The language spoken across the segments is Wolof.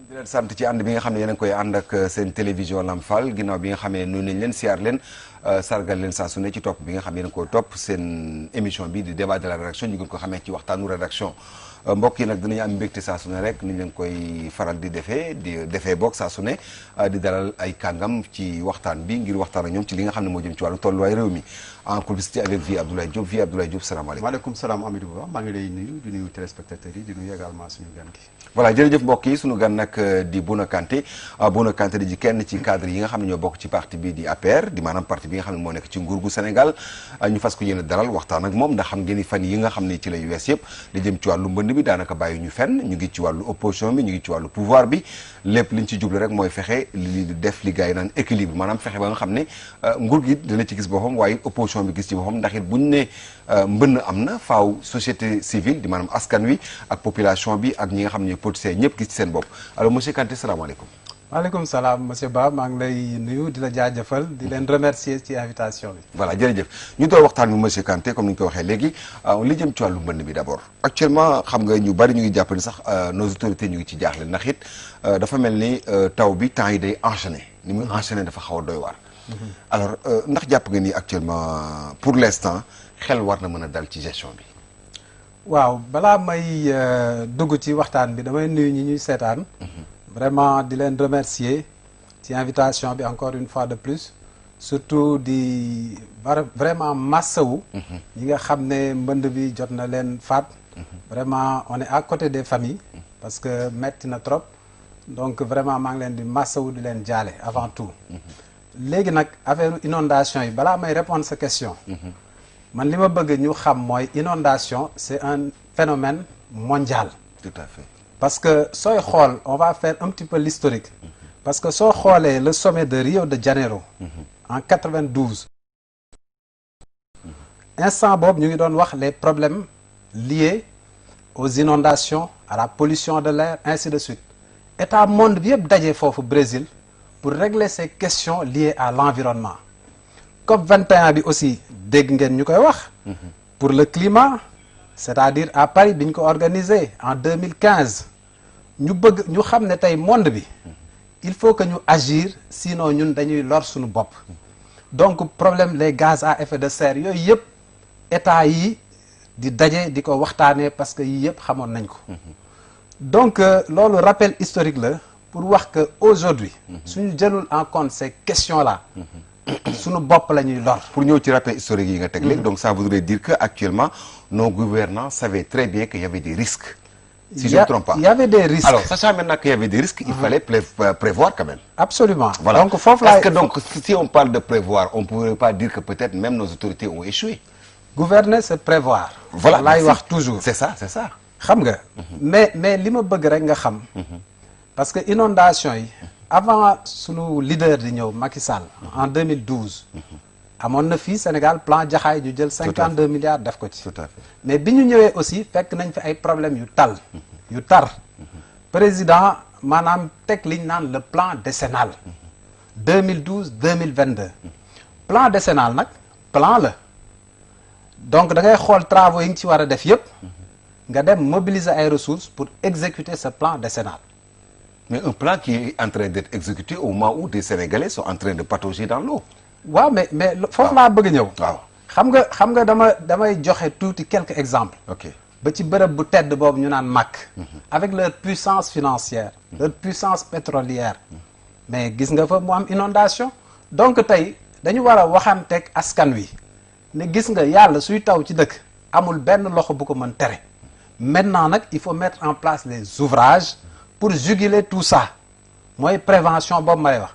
di leen sant ci ànd bi nga xam ne yéen a ngi koy ànd ak seen télévision Lamfal ginnaaw bi nga xam ne nuyu nañ leen siyaar leen sargal leen saa su ne ci topp bi nga xam ne yéen a koy topp seen émission bi di débat de la rédaction ñu gën ko xamee ci waxtaanu rédaction mbokk yi nag dinañu am mbégte saa su ne rek ni ñu leen koy faral di defee boog saa su ne di dalal ay kàngam ci waxtaan bi ngir waxtaan ak ñoom ci li nga xam ne moo jëm ci wàllu tolluwaay réew mi en complicité avec Vie Abdoulaye Diop Vie Abdoulaye Diop salaamaaleykum. waaleykum salaam Amidou Ba maa ngi lay nuyu di nuyu téléspectateurs yi di nuyu également suñu gan gi. voilà jërëjëf mbokk yi suñu gan nag di Bouna Kanté Bouna Kanté di kenn ci cadre yi nga xam ne ñoo bokk ci parti bi di APR di maanaam parti bi nga xam ne moo nekk ci nguur gu Sénégal ñu fas ko yéene dalal waxtaan ak moom ndax xam ngeen ni fan yi nga xam ne ci lay wees yëpp li jëm ci wàllu mbënd bi daanaka bàyyi ñu fenn ñu ngi ci wàllu opposition bi ñu ngi ci wàllu pouvoir bi lépp liñ ci jublu rek mooy fexe li def li gars yi naan équilibre maanaam fexe ba nga xam ne nguur gi dina ci gis boppam waaye opposition bi gis ci boppam ndax it buñ ne mbënn am na faaw société civile di maanaam askan wi ak population bi ak ñi nga xam ne politiciens ñëpp gis ci seen bopp alors monsieur Kanté salaamaaleykum. maaleykum salaam monsieur Ba maa ngi lay nuyu di la jaajëfal di leen remercier ci invitation bi. voilà jërëjëf ñu doon waxtaan bi monsieur Kanté comme ni ñu ko waxee léegi li jëm ci wàllu mbënd bi d'abord actuellement xam nga ñu bari ñu ngi jàpp ni sax nos autorités ñu ngi ci jaaxle ndax it dafa mel ni taw bi temps yi day enchaîner ni muy enchaîner dafa xaw a doy waar. alors ndax jàpp nga ni actuellement pour l'instant xel war na mën a dal ci gestion bi. waaw balaa may dugg ci waxtaan bi damay nuyu ñi ñuy seetaan. vraiment di leen remercier ci invitation bi encore une fois de plus surtout di vraiment massawu ñi nga xam ne mbënd bi jot na leen faat vraiment on est à côté des familles parce que metti na trop donc vraiment maa ngi leen di massawu di leen jaale avant tout léegi nag affaire inondation yi balaa may répondre sa question man li ma bëgg ñu xam mooy inondation c'est un phénomène mondial. Tout à fait. Parce que sooy xool on va faire un petit peu l'historique parce que soo xoolee le sommet de Rio de Janeiro en 92 instant boobu ñu ngi doon wax les problèmes liés aux inondations à la pollution de l'air ainsi de suite état monde bi yëpp daje foofu Brésil pour régler ces questions liées à l'environnement COP 21 bi aussi dégg ngeen ñu koy wax pour le climat c'est-à-dire à Paris bi ñu ko organisé en 2015 ñu bëgg ñu xam ne tey monde bi il faut que ñu agir sinon ñun dañuy lor suñu bopp donc problème les gaz à effet de serre yooyu yëpp état yi di daje di ko waxtaanee parce que yii yëpp xamoon nañ ko donc loolu rappel historique la pour wax que aujourd'hui suñu jëlul en compte ces questions là suñu bopp la ñuy lor. pour ñëw ci rappel historique yi nga teg léegi donc ça voudrait dire que actuellement nos gouvernants savaient très bien qu'il y avait des risques. Si je ne me trompe pas. Il y avait des risques. Alors sachant maintenant qu'il y avait des risques, il fallait prévoir quand même. Absolument. Voilà. Donc foofu Parce que donc si on parle de prévoir, on ne pourrait pas dire que peut-être même nos autorités ont échoué. Gouverner c'est prévoir. Voilà laay wax toujours. C'est ça, c'est ça. xam nga. mais li ma bëgg rek nga xam. parce que inondation yi. avant sunu leader di ñëw Macky Sall en 2012 amoon na fii Sénégal plan Jaxaay ñu jël 52 milliards def ko ci. Tout à fait. mais bi ñu ñëwee aussi fekk nañ fi ay problèmes yu tar président maanaam teg liñ naan le plan décennal 2012-2022 plan décennal nag plan la donc da ngay xool travaux yi nga ci war a def yépp nga dem mobiliser ay ressources pour exécuter ce plan décennal. Mais un plan qui est en train d'être exécuté au moment où des Sénégalais sont en train de patauger dans l'eau. waaw mais foofu laa bëgg ñëw. waaw xam nga damay joxe tuuti quelques exemples. ok ba ci bërëb bu tedd boobu ñu naan MAC. avec leur puissance financière. leur puissance pétrolière. mais gis nga fa mu am inondation donc tey dañu war a waxanteeg askan wi ne gis nga yàlla suy taw ci dëkk amul benn loxo bu ko mën tere maintenant nag il faut mettre en place les ouvrages pour juguler tout ça mooy prévention boobu ma lay wax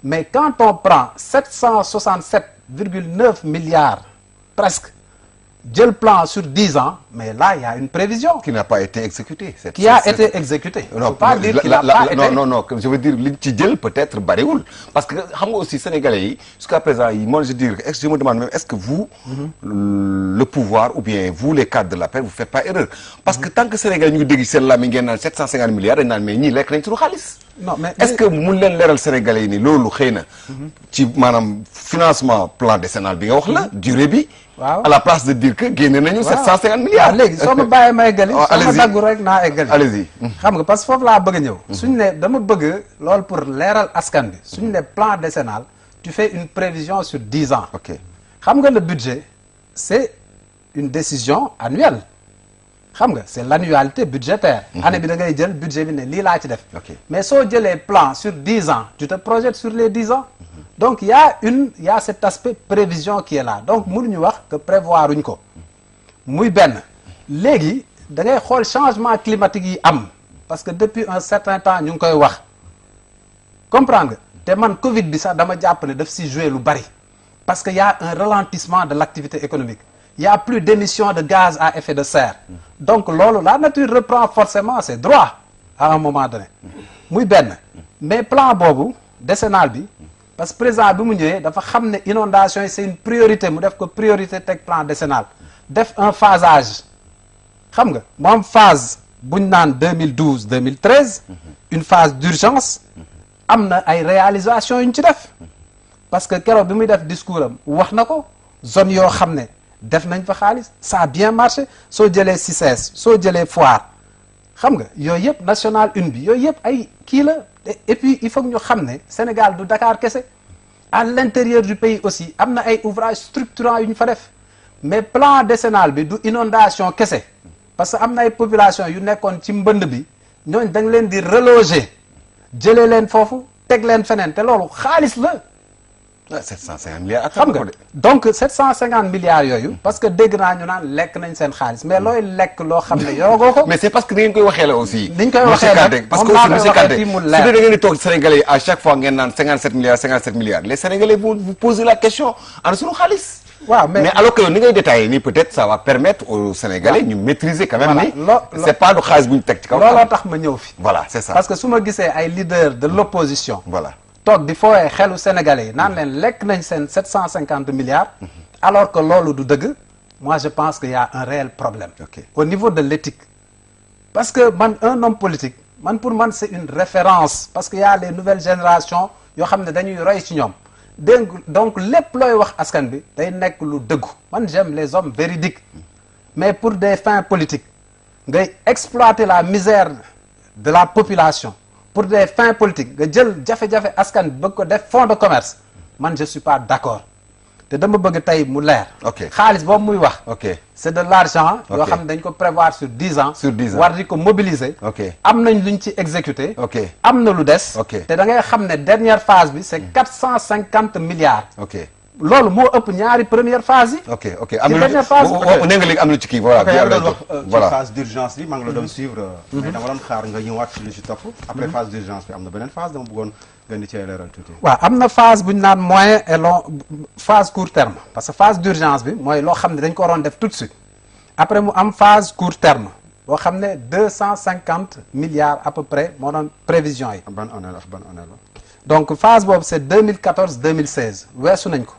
mais quand on prend 767,9 milliards presque jël plan sur 10 ans mais là il y a une prévision qui n'a pas été exécutée. qui a été exécutée. Non, pas dire qu'il n'a pas été. non, je veux dire liñ ci jël peut-être bariwul parce que xam nga aussi sénégalais yi jusqu'à présent yi moi je me demande même est-ce que vous le pouvoir ou bien vous les cadres de la paix vous faites pas erreur parce que tant que sénégalais ñu ngi dégg seen lami ngeen naan 750 milliards dañ naan mais ñii lekk nañ suñu xaalis. non mais est-ce que mun leen leeral Sénégalais yi ni loolu xëy na ci maanaam financement plan décennal bi nga wax la durée bi waaw à la place de dire que génne nañu 750 milliards léegi soo ma bàyyee ma eggali soo ma allez-y. daggu rek naa eggali allez-y xam nga parce que foofu laa bëgg a ñëw suñu ne dama bëgg loolu pour leeral askan bi suñu ne plan décennal tu fais une prévision sur 10 ans ok xam nga le budget c'est une décision annuelle xam nga c'est l'annualité budgétaire année bi da ngay jël budget bi ne lii laa ci def Ok. mais soo jëlee plan sur 10 ans tu te projettes sur les 10 ans donc il y a cet aspect prévision qui est là donc mënuñu wax que prévoir uñ ko muy benn léegi da ngay xool changement climatique yi am parce que depuis un certain temps ñu ngi koy wax comprendre nga te man Covid bi sax dama jàpp ne daf si jouer lu bari parce que y a un ralentissement de l'activité économique il y a plus d'émissions de gaz à effet de serre donc loolu la nature reprend forcément ses droits à un moment donné muy benn mais plan boobu décennal bi parce que président bi mu ñëwee dafa xam ne inondation yi c'est une priorité mu def ko priorité teg plan décennal def un phasage xam nga mu am phase buñ naan 2012 2013 une phase d'urgence am na ay réalisations yu ñu ci def parce que keroog bi muy def discours am wax na ko zone yoo xam ne def nañ fa xaalis ça a bien marché soo jëlee CICES soo jëlee Foire xam nga yooyu yëpp national une bi yooyu yëpp ay kii la et puis il faut que ñu xam ne Sénégal du Dakar kese à l'intérieur du pays aussi am na ay ouvrages structurants yu ñu fa def mais plan décennal bi du inondation kese parce que am na ay population yu nekkoon ci mbënd bi ñooñ da nga leen di reloger jëlee leen foofu teg leen feneen te loolu xaalis la 750 milliards xam nga donc 750 milliards yooyu parce que dégg naa ñu naan lekk nañ seen xaalis mais looy lekk loo xam ne yoroo ko mais c'est parce que ni ngeen koy waxee la aussi niñ koy waxee nag parce que moom aussi laa monsieur koy Kanté waxee fii mu su leer dee da ngeen di toog Sénégalais yi à chaque fois ngeen naan 57 milliards les Sénégalais vont vous poser la question ana sunu xaalis waaw mais alors que yow ni ngay détaillé nii peut-être ça va permettre aux Sénégalais ñu maîtriser quand même ni c'est pas du xaalis bu ñu teg ci kaw looloo tax ma ñëw fi voilà c'est ça parce que su ma gisee ay leaders de l'opposition voilà toog di fooyee xelu Sénégalais yi naan leen lekk nañ seen 750 milliards alors que loolu du dëgg moi je pense qu'il y a un réel problème Ok. au niveau de l'éthique parce que man un homme politique pour man c'est une référence parce que y a les nouvelles générations yoo xam ne dañuy roy ci ñoom dégg donc lépp looy wax askan bi day nekk lu dëggu man j'aime les hommes véridiques mais pour des fins politiques ngay exploiter la misère de la population pour des fins politiques nga jël jafe-jafe askan bi bëgg ko def fonds de commerce man je suis pas d'accord te dama bëgg tey mu leer Ok. xaalis boobu muy wax ok c'est de l'argent yoo Ok. xam ne dañ ko prévoir sur 10 ans Sur 10 ans. war di ko mobiliser Ok. am nañ luñ ci exécuté Ok. am na lu des Ok. te da ngay xam ne dernière phase bi c'est 450 milliards ok loolu moo ëpp ñaari première phase yi ok ok am na dernière phase ne nga léegi am na ci kii voilà ok yaa ngi doon wax ci voilà phase d'urgence bi maa ngi la doon suivre mais dama doon xaar nga ñëwaat ci lu ci topp après phase d'urgence bi am na beneen phase dama bëggoon gën di cee leeral tuuti waaw am na phase bu ñu naan moyen et long phase court terme parce que phase d'urgence bi mooy loo xam ne dañ ko waroon def tout de suite après mu am phase court terme boo xam ne 250 milliards à peu près moo doon prévision yi ban année la ban année la donc phase boobu c'est 2014 2016 weesu nañ ko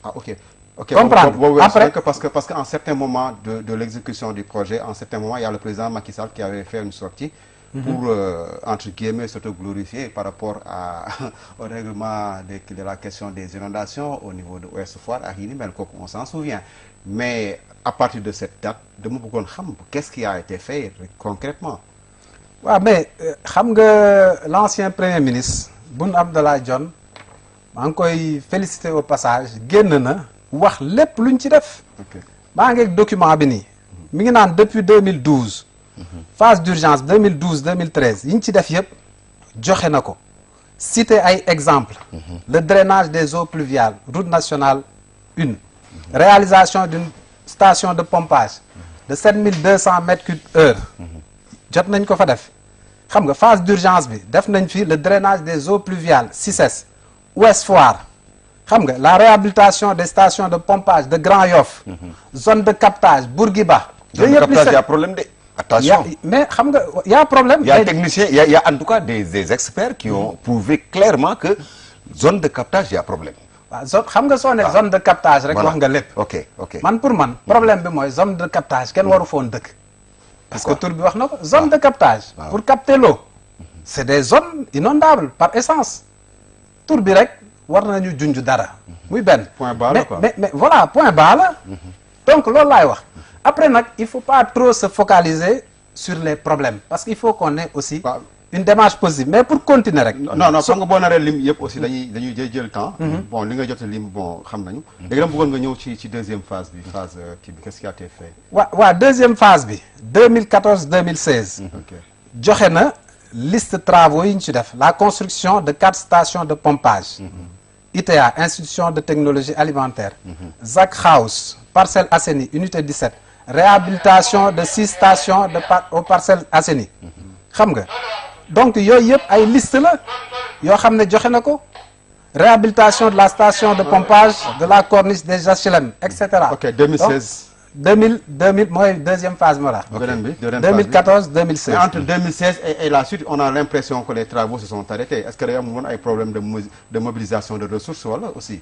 ah ok Comprendre. boobu Après- parce que en certains moments de l'exécution du projet en certains moments il y a le président Macky Sall qui avait fait une sortie pour entre guillemets s'auto-glorifier par rapport au règlement de la question des inondations au niveau de Ouest Foire ak yi ni mel kooku on s'en souvient mais à partir de cette date dama bëggoon xam qu'est-ce qui a été fait concrètement waaw mais xam nga l'ancien premier ministre Boun Abdallah Dionne maa ngi koy féliciter au passage génn na wax lépp luñ ci def ok maa ngi ak document bi nii mi ngi naan depuis 2012 phase d'urgence 2012 2013 yi ñu ci def yëpp joxe na ko citer ay exemples le drainage des eaux pluviales route nationale 1 réalisation d'une station de pompage de 7200 mètres cubes heure jot nañ ko fa def xam nga phase d'urgence bi def nañ fi le drainage des eaux pluviales CICES Ouest Foire xam nga la réhabilitation des stations de pompage de Grand Yoff zone de captage Bourguiba zone de captage y a problème de attention mais xam nga y a problème il y a technicien il y a en tout cas des experts qui ont prouvé clairement que zone de captage y a problème waaw zone xam nga soo ne zone de captage rek Voilà. wax nga lépp ok ok man pour man problème bi mooy zone de captage kenn waru foon dëkk parce que tur bi wax na ko zone de captage Waaw. pour capter l'eau c'est des zones inondables par essence tur bi rek war nañu junj dara muy benn Point bas la, quoi. mais voilà point bas la donc loolu laay wax après nag il faut pas trop se focaliser sur les problèmes parce qu'il faut qu'on ait aussi Waaw. une démarche positive mais pour continuer rek non xam nga boo naree lim yëpp aussi dañuy jël temps. bon li nga jot a lim bon xam nañu. léegi dama bëggoon nga ñëw ci deuxième phase bi phase kii bi qu'est-ce qui a été fait. waa deuxième phase bi 2014 2016 ok joxe na liste travaux yi ñu ci def la construction de 4 stations de pompage ITA institution de technologie alimentaire Zac House Parcelles Assainies unité 17 réhabilitation de 6 stations aux Parcelles Assainies xam nga donc yooyu yëpp ay liste la yoo xam ne joxe na ko réhabilitation de la station de pompage de la corniche des HLM et cetera. ok 2016. 2000 mooy deuxième phase moo la. beneen bi 2014 2016. mais entre 2016 et la suite on a l'impression que les travaux se sont arrêtés est-ce que day am woon ay problème de mobilisation de ressources wala aussi.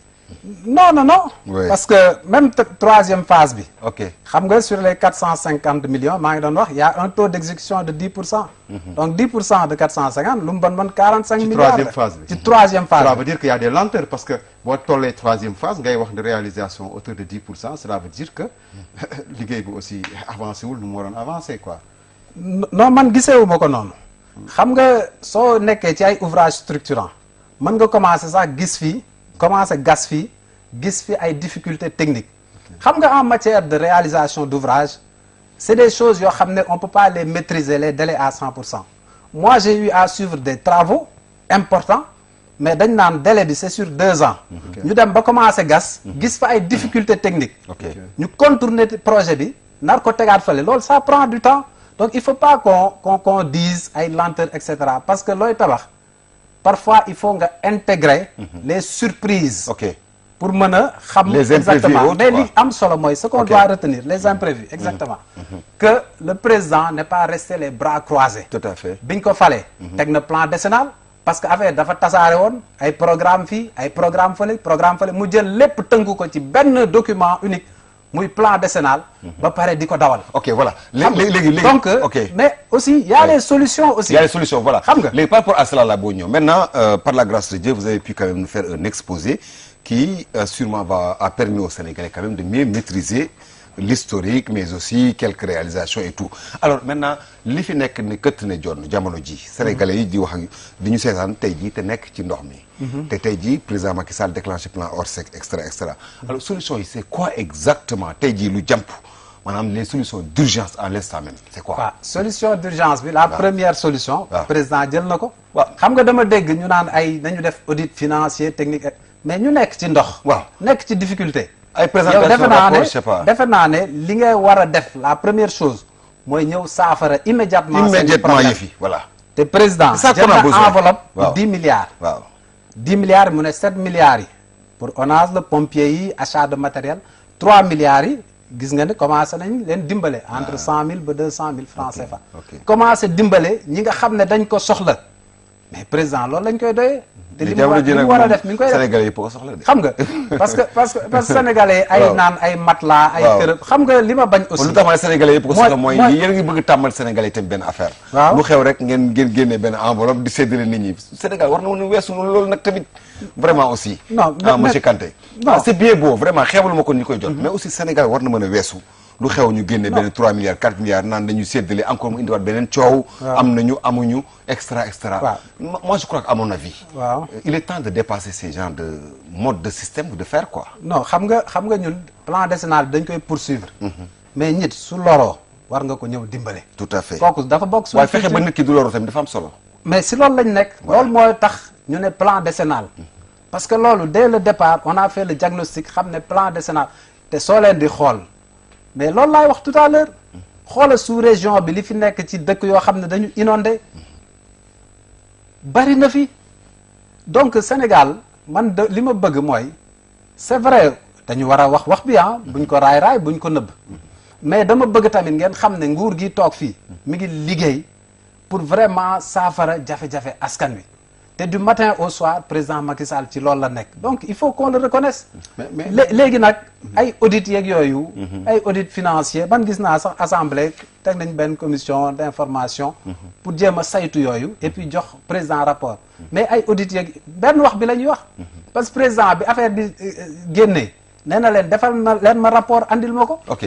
non. Oui. parce que même troisième phase bi. ok xam nga sur les 450 millions maa ngi doon wax y a un taux d'exécution de 10%. donc 10% de 450 lu mu bon 45 ci milliards. troisième phase bi ci troisième phase cela bi. veut dire qu'il y a des lenteurs parce que boo tollee troisième phase ngay wax de réalisation autour de 10% cela veut dire que liggéey bi aussi avancé wul nu mu waroon avancer quoi. non man gisewuma ko noonu xam nga soo nekkee ci ay ouvrage structurant mën nga commencer sax gis fii commencer gas fii gis fi ay difficultés techniques xam nga en matière de réalisation d'ouvrage c'est des choses yoo xam ne on peut pas les maîtriser les délais à 100%. moi j'ai eu à suivre des travaux importants mais dañ naan délai bi c'est sur 2 ans ñu dem ba commencer gas gis fa ay difficultés techniques ok ñu contourner projet bi nar ko tegaat fale loolu ça prend du temps donc il faut pas qu'on dise ay lenteur et cetera parce que looy tabax parfois il faut nga intégrer les surprises ok pour mën a xam Les exactement imprévus mais autres, li am solo mooy ce qu'on Ok. doit retenir les imprévus exactement que le président n'est pas resté les bras croisés tout à fait biñ ko falee teg na plan décennal parce que affaire dafa tasaare woon ay programme fii ay programme fële mu jël lépp tënku ko ci benn document unique muy plan décennal ba pare di ko dawal ok voilà xam nga léegi donc ok mais aussi y a Ouais. les solutions aussi il y a des solutions voilà xam nga léegi par rapport à cela là boo ñëw maintenant par la grâce de Dieu vous avez pu quand même nous faire un exposé qui sûrement a permis aux Sénégalais quand même de mieux maîtriser l'historique mais aussi quelques réalisations et tout alors maintenant li fi nekk ne këtt ne jonn jamono ji Sénégalais yi di wax ak di ñu seetaan tey jii te nekk ci ndox mi te tey jii président Macky Sall déclenché plan Orsec extra alors solution yi c'est quoi exactement tey jii lu jàmp maanaam les solutions d'urgence en l'instant même c'est quoi waaw solution d'urgence bi la première solution waaw. président jël na ko waaw. xam nga dama dégg ñu naan ay nañu def audit financier technique mais ñu nekk ci ndox waaw. nekk ci difficulté ay yow présentation rapport je sais pas defe naa ne li nga war a def la première chose mooy ñëw saafara immédiatement yi fi voilà te président C'est ça jël qu'on a na besoin. enveloppe Waaw. 10 milliards waaw 10 milliards mu ne 7 milliards yi pour ONAS la pompier yi achat de matériel 3 milliards yi gis nga ne commencé nañ leen dimbale entre 100 000 ba 200 000 francs CFA ok. commencé dimbale ñi nga xam ne dañ ko soxla mais président loolu lañ koy doyee te li mu jamono ji nag war a moom def mi ngi koy def Sénégalais yi ko soxla de xam nga parce que sénégalais ay Waaw. naan ay matelas ay Waaw. kërëb xam nga li ma bañ aussi lu tax ma ne Sénégalais yëpp ko soxla mooy mooy- yéen a ngi bëgg tàmmal Sénégalais yi tamit benn affaire Waaw. lu xew rek ngeen génne benn enveloppe di séddale nit ñi Sénégal war na mën a weesu loolu nag tamit vraiment aussi Non, ah mais- monsieur Kanté non. ah, c'est bien beau vraiment xeebalu ma ko ni koy jot mais aussi Sénégal war na mën a weesu lu xew ñu génne benn 3 milliards 4 milliards naan dañu séddale encore mu indiwaat beneen coow am nañu amuñu extra Waaw. moi je crois que à mon avis waaw il est temps de dépasser ces genres de mode de système ou de faire quoi non xam nga ñun plan décennal bi dañ koy poursuivre mais nit su loroo war nga ko ñëw dimbale tout à fait kooku dafa bokk suñu waaye fexe ba culture. nit ki du loru tamit dafa am solo mais si loolu lañ nekk loolu mooy tax ñu ne plan décennal parce que loolu dès le départ on a fait le diagnostic xam ne plan décennal te soo leen di xool mais loolu laay wax tout à l'heure xoola sous région bi li fi nekk ci dëkk yoo xam ne dañu inondé bari na fi donc Sénégal man de li ma bëgg mooy c'est vrai dañu war a wax bi buñ ko raay buñ ko nëbb mais dama bëgg tamit ngeen xam ne nguur gi toog fii mi ngi liggéey pour vraiment saafara jafe-jafe askan wi te du matin au soir président Macky Sall ci loolu la nekk donc il faut qu'on le reconnaisse. mais léegi nag ay audits yeeg yooyu. ay audits financiers man gis naa sax assemblée teg nañ benn commission d'information. pour jéem a saytu yooyu et puis jox président rapport. mais ay audits yeeg benn wax bi la ñuy wax. parce que président bi affaire bi génnee nee na leen defal na leen ma rapport andil ma ko. ok.